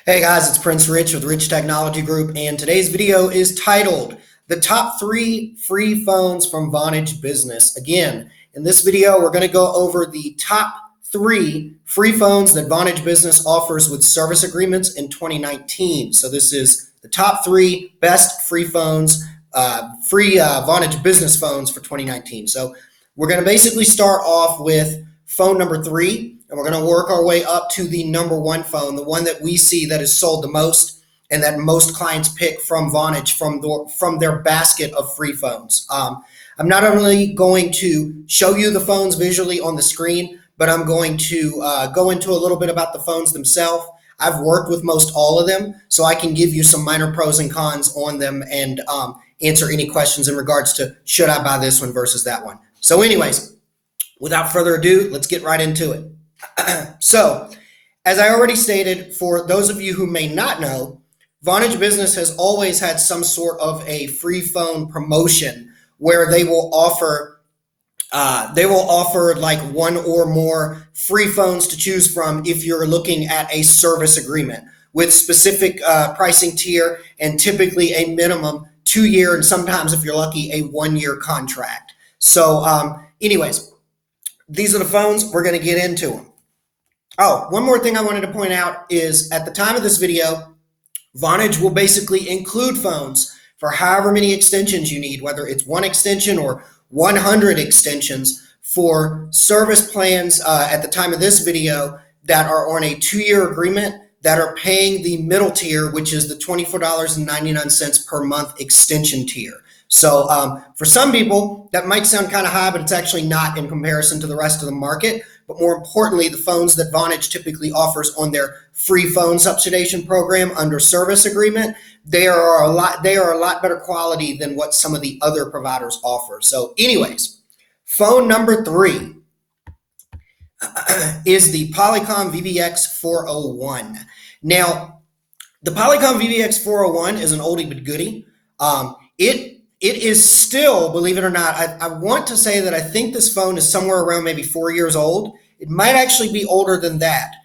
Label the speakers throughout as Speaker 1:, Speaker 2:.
Speaker 1: Hey guys, it's Prince Rich with Rich Technology Group, and today's video is titled The Top 3 Free Phones from Vonage Business. Again, in this video, we're going to go over the top 3 free phones that Vonage Business offers with service agreements in 2019. So this is the top 3 best free phones, Vonage Business phones for 2019. So we're going to basically start off with phone number 3. And we're going to work our way up to the number 1 phone, the one that we see that is sold the most and that most clients pick from Vonage from their basket of free phones. I'm not only going to show you the phones visually on the screen, but I'm going to go into a little bit about the phones themselves. I've worked with most all of them, so I can give you some minor pros and cons on them and answer any questions in regards to should I buy this one versus that one. So anyways, without further ado, let's get right into it. So, as I already stated, for those of you who may not know, Vonage Business has always had some sort of a free phone promotion where they will offer like 1 or more free phones to choose from if you're looking at a service agreement with specific pricing tier and typically a minimum 2-year and sometimes, if you're lucky, a 1-year contract. So, anyways, these are the phones. We're going to get into them. Oh, one more thing I wanted to point out is at the time of this video, Vonage will basically include phones for however many extensions you need, whether it's 1 extension or 100 extensions for service plans at the time of this video that are on a 2-year agreement that are paying the middle tier, which is the $24.99 per month extension tier. So for some people, that might sound kind of high, but it's actually not in comparison to the rest of the market. But more importantly, the phones that Vonage typically offers on their free phone subsidization program under service agreement, they are a lot better quality than what some of the other providers offer. So anyways, phone number 3 is the Polycom VX250. Now, the Polycom VX250 is an oldie but goodie. It is still, believe it or not, I want to say that I think this phone is somewhere around maybe 4 years old. It might actually be older than that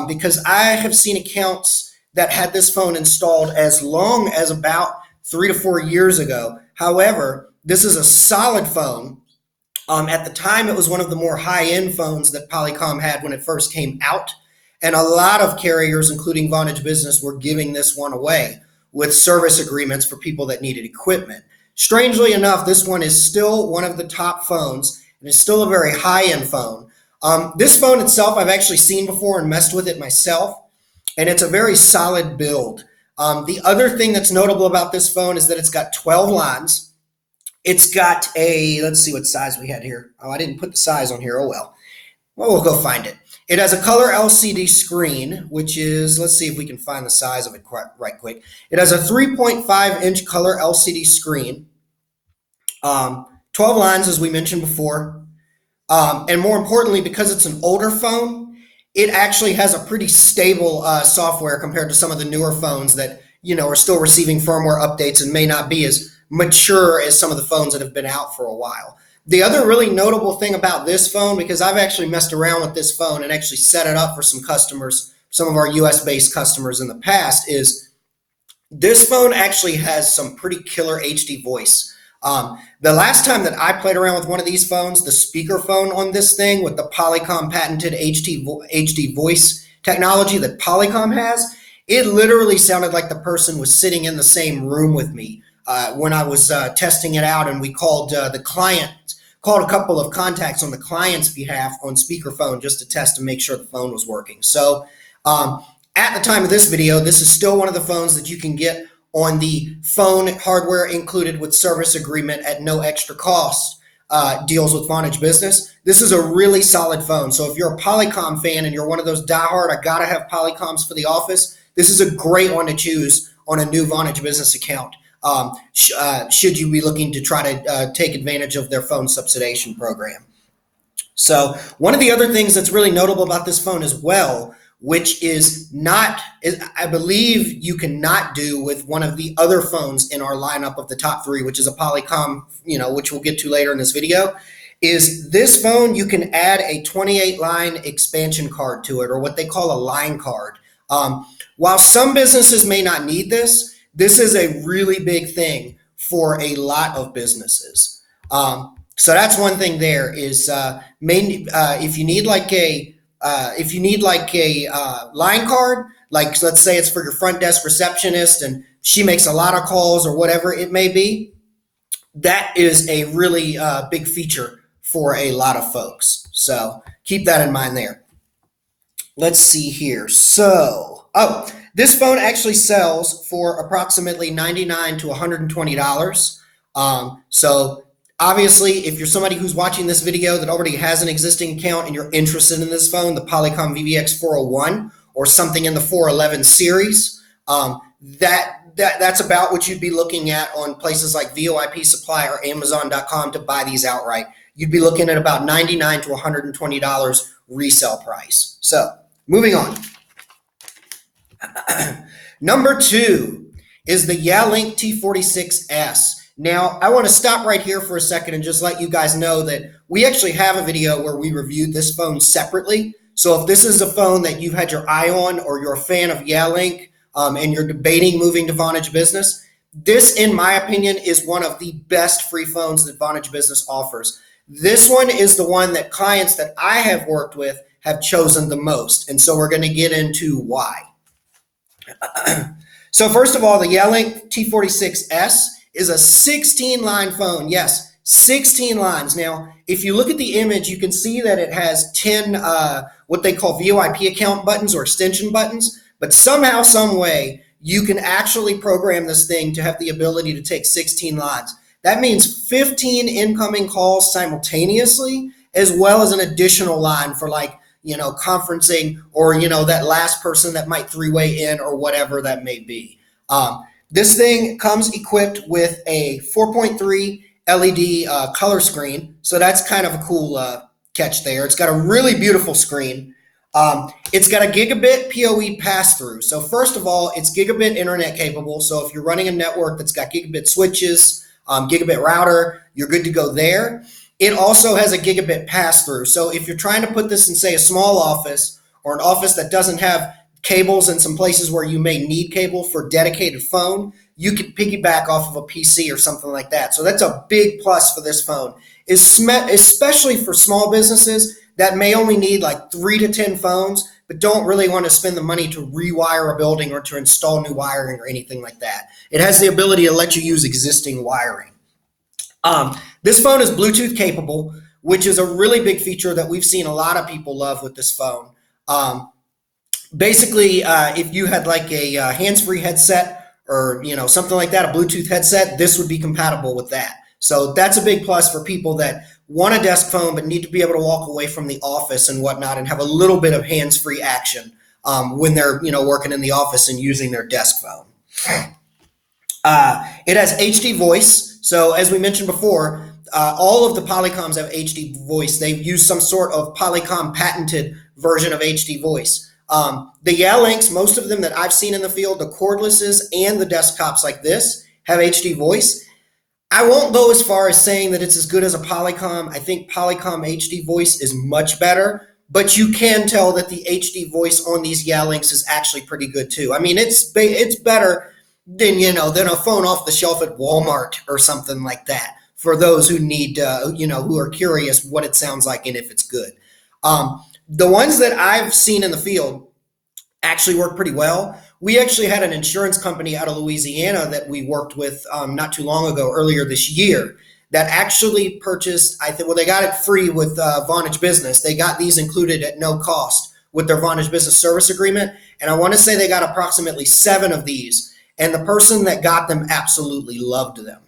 Speaker 1: because I have seen accounts that had this phone installed as long as about 3 to 4 years ago. However, this is a solid phone. At the time, it was one of the more high-end phones that Polycom had when it first came out. And a lot of carriers, including Vonage Business, were giving this one away with service agreements for people that needed equipment. Strangely enough, this one is still one of the top phones, and it's still a very high-end phone. This phone itself, I've actually seen before and messed with it myself, and it's a very solid build. The other thing that's notable about this phone is that it's got 12 lines. It's got a, let's see what size we had here. Oh, I didn't put the size on here. Oh, well. Well, we'll go find it. It has a color LCD screen, which is, let's see if we can find the size of it right quick. It has a 3.5-inch color LCD screen, 12 lines, as we mentioned before. And more importantly, because it's an older phone, it actually has a pretty stable software compared to some of the newer phones that, are still receiving firmware updates and may not be as mature as some of the phones that have been out for a while. The other really notable thing about this phone, because I've actually messed around with this phone and actually set it up for some customers, some of our US-based customers in the past, is this phone actually has some pretty killer HD voice. The last time that I played around with one of these phones, the speakerphone on this thing with the Polycom patented HD voice technology that Polycom has, it literally sounded like the person was sitting in the same room with me when I was testing it out, and we called the client, called a couple of contacts on the client's behalf on speakerphone just to test to make sure the phone was working. So at the time of this video, this is still one of the phones that you can get on the phone hardware included with service agreement at no extra cost deals with Vonage Business. This is a really solid phone. So if you're a Polycom fan and you're one of those diehard, I gotta have Polycoms for the office, this is a great one to choose on a new Vonage Business account. Should you be looking to try to take advantage of their phone subsidization program. So one of the other things that's really notable about this phone as well, which I believe you cannot do with one of the other phones in our lineup of the top 3, which is a Polycom, which we'll get to later in this video, is this phone you can add a 28-line expansion card to it, or what they call a line card. While some businesses may not need this, this is a really big thing for a lot of businesses. So that's one thing there is if you need like a line card, like let's say it's for your front desk receptionist and she makes a lot of calls or whatever it may be, that is a really big feature for a lot of folks. So keep that in mind there. Let's see here. So, this phone actually sells for approximately $99 to $120. So obviously, if you're somebody who's watching this video that already has an existing account and you're interested in this phone, the Polycom VDX 401 or something in the 411 series, that's about what you'd be looking at on places like VOIP Supply or Amazon.com to buy these outright. You'd be looking at about $99 to $120 resale price. So moving on. Number 2 is the Yealink T46S. Now, I want to stop right here for a second and just let you guys know that we actually have a video where we reviewed this phone separately. So if this is a phone that you've had your eye on or you're a fan of Yealink and you're debating moving to Vonage Business, this, in my opinion, is one of the best free phones that Vonage Business offers. This one is the one that clients that I have worked with have chosen the most. And so we're going to get into why. So first of all, the Yealink T46S is a 16-line phone. Yes, 16 lines. Now, if you look at the image, you can see that it has 10 what they call VOIP account buttons or extension buttons. But somehow, some way, you can actually program this thing to have the ability to take 16 lines. That means 15 incoming calls simultaneously, as well as an additional line for conferencing or, that last person that might three-way in or whatever that may be. This thing comes equipped with a 4.3 LED color screen. So that's kind of a cool catch there. It's got a really beautiful screen. It's got a gigabit PoE pass-through. So first of all, it's gigabit internet capable. So if you're running a network that's got gigabit switches, gigabit router, you're good to go there. It also has a gigabit pass-through. So if you're trying to put this in, say, a small office or an office that doesn't have cables in some places where you may need cable for dedicated phone, you could piggyback off of a PC or something like that. So that's a big plus for this phone, especially for small businesses that may only need like 3 to 10 phones, but don't really want to spend the money to rewire a building or to install new wiring or anything like that. It has the ability to let you use existing wiring. This phone is Bluetooth capable, which is a really big feature that we've seen a lot of people love with this phone. Basically, if you had like a hands-free headset or something like that, a Bluetooth headset, this would be compatible with that. So that's a big plus for people that want a desk phone but need to be able to walk away from the office and whatnot and have a little bit of hands-free action when they're working in the office and using their desk phone. It has HD voice. So as we mentioned before, all of the Polycoms have HD voice. They've used some sort of Polycom patented version of HD voice. The Yealinks, most of them that I've seen in the field, the cordlesses and the desktops like this have HD voice. I won't go as far as saying that it's as good as a Polycom. I think Polycom HD voice is much better, but you can tell that the HD voice on these Yealinks is actually pretty good too. I mean, it's better than than a phone off the shelf at Walmart or something like that. For those who need, who are curious what it sounds like and if it's good. The ones that I've seen in the field actually work pretty well. We actually had an insurance company out of Louisiana that we worked with not too long ago, earlier this year, that actually purchased, they got it free with Vonage Business. They got these included at no cost with their Vonage Business service agreement. And I want to say they got approximately 7 of these. And the person that got them absolutely loved them.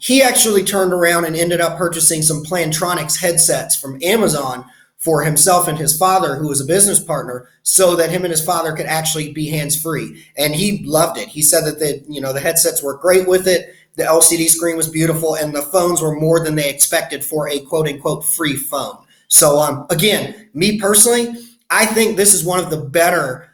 Speaker 1: He actually turned around and ended up purchasing some Plantronics headsets from Amazon for himself and his father, who was a business partner, so that him and his father could actually be hands-free. And he loved it. He said that the headsets worked great with it. The LCD screen was beautiful, and the phones were more than they expected for a quote-unquote free phone. So again, me personally, I think this is one of the better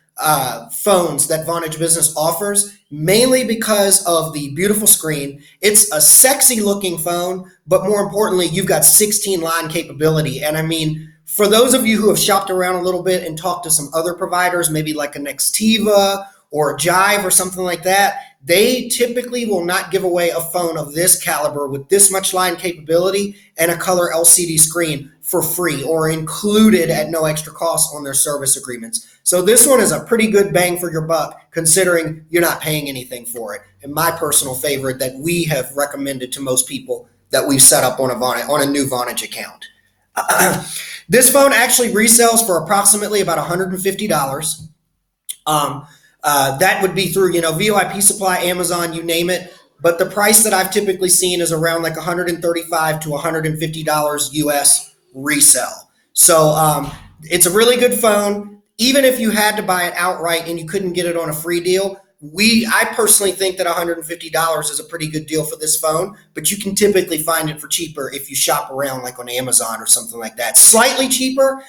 Speaker 1: phones that Vonage Business offers, mainly because of the beautiful screen. It's a sexy looking phone, but more importantly, you've got 16 line capability. And I mean, for those of you who have shopped around a little bit and talked to some other providers, maybe like a Nextiva or a Jive or something like that, they typically will not give away a phone of this caliber with this much line capability and a color LCD screen for free or included at no extra cost on their service agreements. So this one is a pretty good bang for your buck considering you're not paying anything for it. And my personal favorite that we have recommended to most people that we've set up on a new Vonage account. This phone actually resells for approximately about $150. That would be through, VOIP supply, Amazon, you name it. But the price that I've typically seen is around like $135 to $150 US resell. So it's a really good phone. Even if you had to buy it outright and you couldn't get it on a free deal, I personally think that $150 is a pretty good deal for this phone, but you can typically find it for cheaper if you shop around like on Amazon or something like that. Slightly cheaper.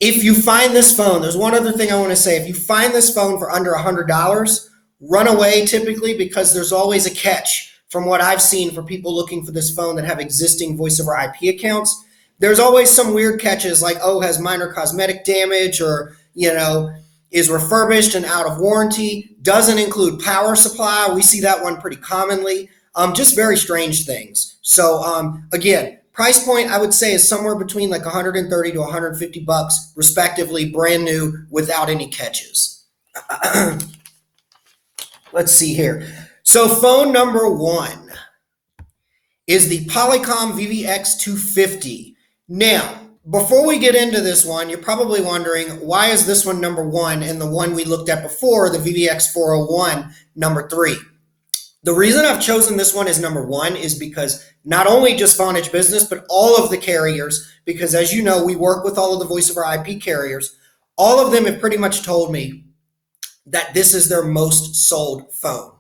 Speaker 1: If you find this phone, there's one other thing I want to say. If you find this phone for under $100, run away typically, because there's always a catch from what I've seen for people looking for this phone that have existing voice over IP accounts. There's always some weird catches like, has minor cosmetic damage, or, is refurbished and out of warranty, doesn't include power supply. We see that one pretty commonly. Just very strange things. So again, price point I would say is somewhere between like $130 to $150 respectively, brand new without any catches. Let's see here. So phone number 1 is the Polycom VX250. Now, before we get into this one, you're probably wondering, why is this one number 1 and the one we looked at before, the VVX401, number 3? The reason I've chosen this one as number 1 is because not only just Vonage Business, but all of the carriers, because as you know, we work with all of the voice over IP carriers, all of them have pretty much told me that this is their most sold phone.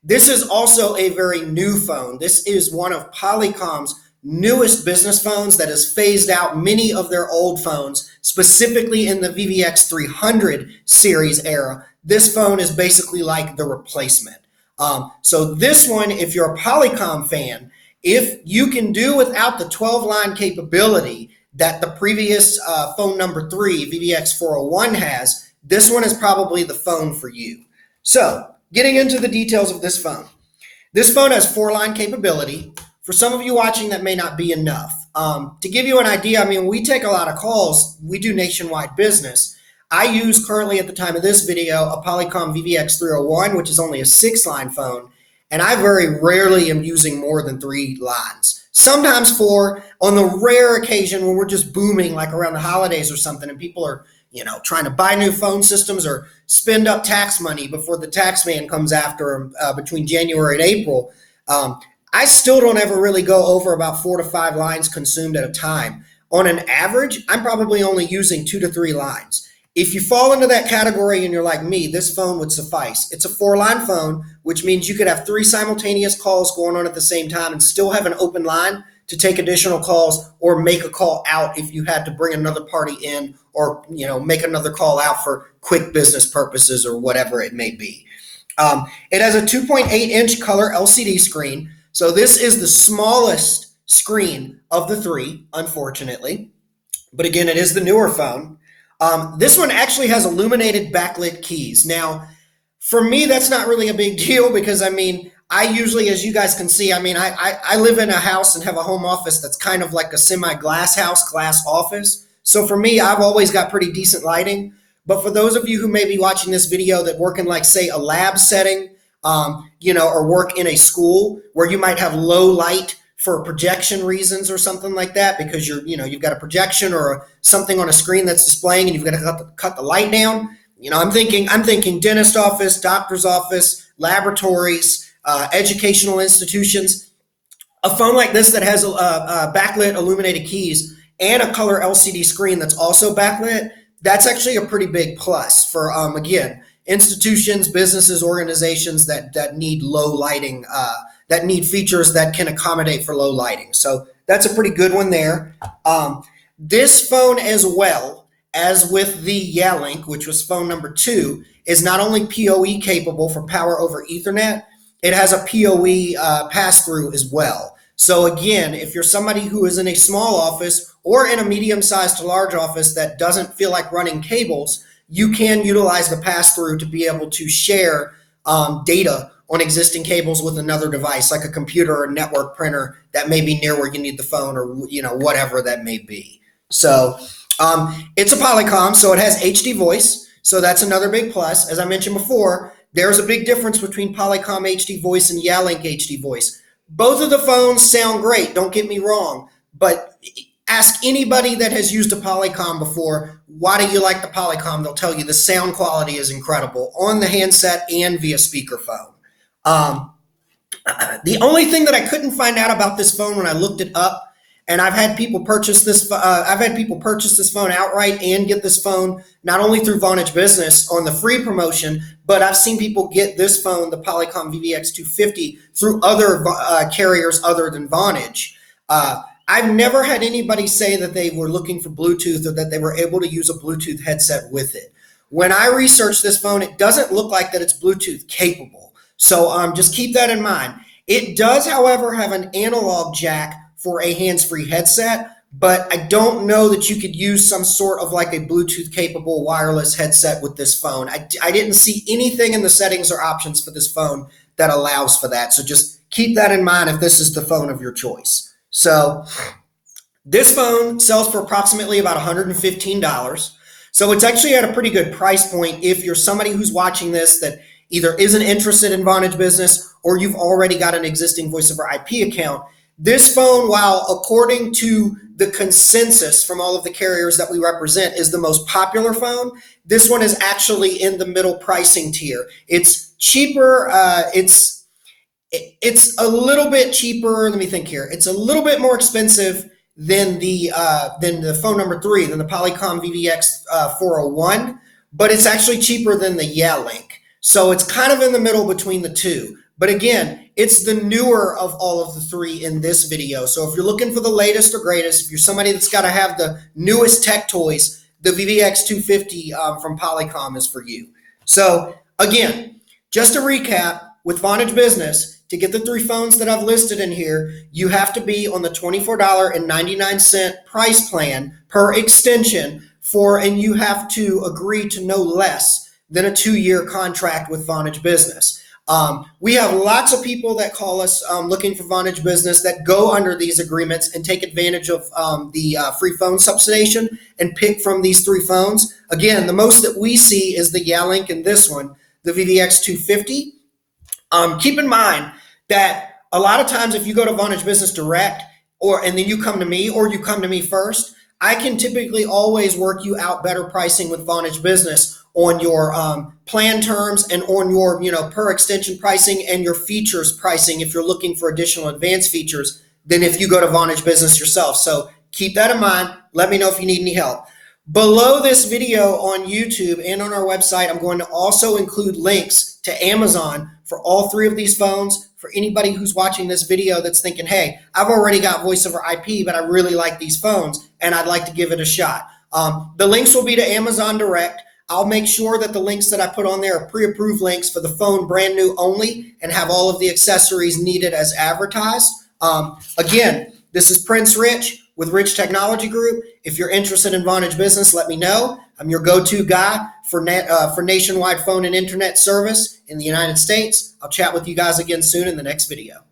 Speaker 1: This is also a very new phone. This is one of Polycom's newest business phones that has phased out many of their old phones, specifically in the VVX300 series era. This phone is basically like the replacement. So this one, if you're a Polycom fan, if you can do without the 12-line capability that the previous phone number 3, VVX401, has, this one is probably the phone for you. So getting into the details of this phone. This phone has 4-line capability. For some of you watching, that may not be enough. To give you an idea, we take a lot of calls. We do nationwide business. I use currently at the time of this video a Polycom VX301, which is only a 6-line phone, and I very rarely am using more than 3 lines. Sometimes 4, on the rare occasion when we're just booming, like around the holidays or something, and people are, trying to buy new phone systems or spend up tax money before the tax man comes after them between January and April. I still don't ever really go over about 4 to 5 lines consumed at a time. On an average, I'm probably only using 2 to 3 lines. If you fall into that category and you're like me, this phone would suffice. It's a 4-line phone, which means you could have 3 simultaneous calls going on at the same time and still have an open line to take additional calls or make a call out if you had to bring another party in, or make another call out for quick business purposes or whatever it may be. It has a 2.8-inch color LCD screen. So this is the smallest screen of the 3, unfortunately. But again, it is the newer phone. This one actually has illuminated backlit keys. Now, for me, that's not really a big deal because, I usually, as you guys can see, I live in a house and have a home office that's kind of like a semi-glass house, glass office. So for me, I've always got pretty decent lighting. But for those of you who may be watching this video that work in, like, say, a lab setting, or work in a school where you might have low light for projection reasons or something like that, because you've got a projection or something on a screen that's displaying and you've got to cut the light down. I'm thinking dentist office, doctor's office, laboratories, educational institutions. A phone like this that has backlit illuminated keys and a color LCD screen that's also backlit, that's actually a pretty big plus for, again, institutions, businesses, organizations that need low lighting, that need features that can accommodate for low lighting. So that's a pretty good one there. This phone, as well as with the Yalink, which was phone number 2, is not only PoE capable for power over Ethernet, it has a PoE pass-through as well. So again, if you're somebody who is in a small office or in a medium-sized to large office that doesn't feel like running cables, you can utilize the pass-through to be able to share data on existing cables with another device, like a computer or a network printer that may be near where you need the phone, or whatever that may be. So it's a Polycom, so it has HD voice, so that's another big plus. As I mentioned before, there's a big difference between Polycom HD voice and Yalink HD voice. Both of the phones sound great, don't get me wrong, but ask anybody that has used a Polycom before, why do you like the Polycom? They'll tell you the sound quality is incredible on the handset and via speakerphone. The only thing that I couldn't find out about this phone when I looked it up, and I've had people purchase this phone outright and get this phone not only through Vonage Business on the free promotion, but I've seen people get this phone, the Polycom VX250, through other carriers other than Vonage. I've never had anybody say that they were looking for Bluetooth or that they were able to use a Bluetooth headset with it. When I researched this phone, it doesn't look like that it's Bluetooth capable. So just keep that in mind. It does, however, have an analog jack for a hands-free headset, but I don't know that you could use some sort of like a Bluetooth capable wireless headset with this phone. I didn't see anything in the settings or options for this phone that allows for that. So just keep that in mind if this is the phone of your choice. So this phone sells for approximately about $115. So it's actually at a pretty good price point if you're somebody who's watching this that either isn't interested in Vonage Business or you've already got an existing voice over IP account. This phone, while according to the consensus from all of the carriers that we represent is the most popular phone, this one is actually in the middle pricing tier. It's cheaper. It's a little bit cheaper. Let me think here. It's a little bit more expensive than the phone number 3, than the Polycom VDX401, but it's actually cheaper than the Yalink. So it's kind of in the middle between the two. But again, it's the newer of all of the 3 in this video. So if you're looking for the latest or greatest, if you're somebody that's got to have the newest tech toys, the VX250 from Polycom is for you. So again, just to recap, with Vonage Business, to get the 3 phones that I've listed in here, you have to be on the $24.99 price plan per extension and you have to agree to no less than a 2-year contract with Vonage Business. We have lots of people that call us looking for Vonage Business that go under these agreements and take advantage of the free phone subsidization and pick from these 3 phones. Again, the most that we see is the Yalink and this one, the VDX250. Keep in mind that a lot of times if you go to Vonage Business Direct and then you come to me or you come to me first, I can typically always work you out better pricing with Vonage Business on your plan terms and on your per extension pricing and your features pricing if you're looking for additional advanced features than if you go to Vonage Business yourself. So keep that in mind. Let me know if you need any help. Below this video on YouTube and on our website, I'm going to also include links to Amazon for all 3 of these phones. For anybody who's watching this video that's thinking, hey, I've already got voice over IP, but I really like these phones and I'd like to give it a shot. The links will be to Amazon Direct. I'll make sure that the links that I put on there are pre-approved links for the phone brand new only and have all of the accessories needed as advertised. Again, this is Prince Rich with Rich Technology Group. If you're interested in Vonage Business, let me know. I'm your go-to guy for nationwide phone and internet service in the United States. I'll chat with you guys again soon in the next video.